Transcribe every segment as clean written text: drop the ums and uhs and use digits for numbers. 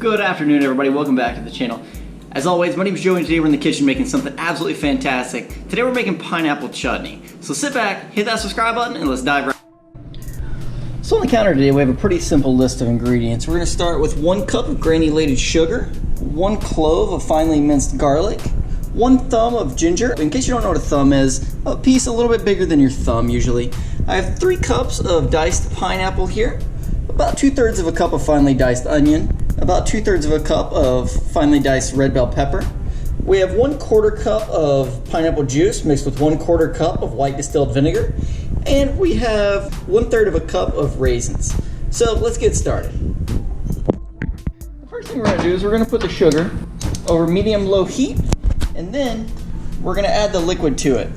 Good afternoon, everybody. Welcome back to the channel. As always, my name is Joey, and today we're in the kitchen making something absolutely fantastic. Today we're making pineapple chutney. So sit back, hit that subscribe button, and let's dive right in. So on the counter today, we have a pretty simple list of ingredients. We're going to start with 1 cup of granulated sugar, 1 clove of finely minced garlic, 1 thumb of ginger. In case you don't know what a thumb is, a piece a little bit bigger than your thumb usually. I have 3 cups of diced pineapple here, about 2/3 of a cup of finely diced onion, about 2/3 of a cup of finely diced red bell pepper. We have 1/4 cup of pineapple juice mixed with 1/4 cup of white distilled vinegar, and we have 1/3 of a cup of raisins. So let's get started. The first thing we're going to do is we're going to put the sugar over medium-low heat, and then we're going to add the liquid to it.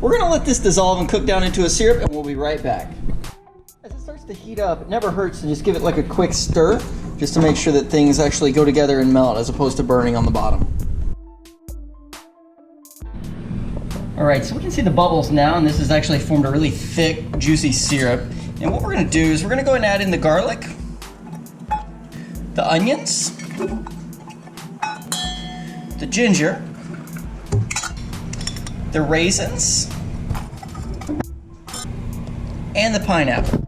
We're going to let this dissolve and cook down into a syrup, and we'll be right back. As it starts to heat up, it never hurts to just give it like a quick stir, just to make sure that things actually go together and melt as opposed to burning on the bottom. Alright, so we can see the bubbles now, and this has actually formed a really thick, juicy syrup. And what we're going to do is we're going to go ahead and add in the garlic, the onions, the ginger, the raisins, and the pineapple.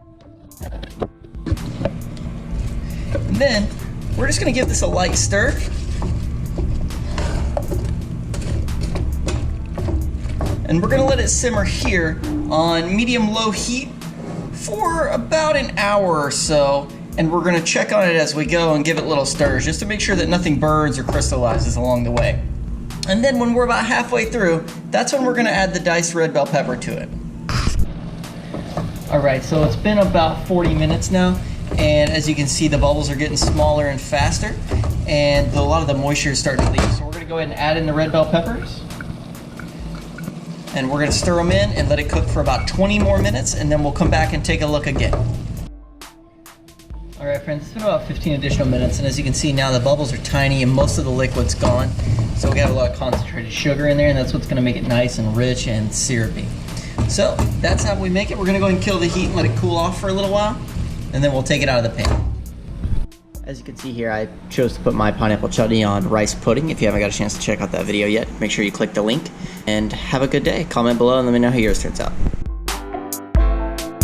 And then we're just going to give this a light stir. And we're going to let it simmer here on medium-low heat for about an hour or so. And we're going to check on it as we go and give it little stirs just to make sure that nothing burns or crystallizes along the way. And then when we're about halfway through, that's when we're going to add the diced red bell pepper to it. Alright, so it's been about 40 minutes now, and as you can see, the bubbles are getting smaller and faster, and a lot of the moisture is starting to leave. So we're going to go ahead and add in the red bell peppers, and we're going to stir them in and let it cook for about 20 more minutes, and then we'll come back and take a look again. Alright friends, it's been about 15 additional minutes, and as you can see now, the bubbles are tiny and most of the liquid's gone. So we got a lot of concentrated sugar in there, and that's what's going to make it nice and rich and syrupy. So that's how we make it. We're going to go ahead and kill the heat and let it cool off for a little while, and then we'll take it out of the pan. As you can see here, I chose to put my pineapple chutney on rice pudding. If you haven't got a chance to check out that video yet, make sure you click the link, and have a good day. Comment below and let me know how yours turns out.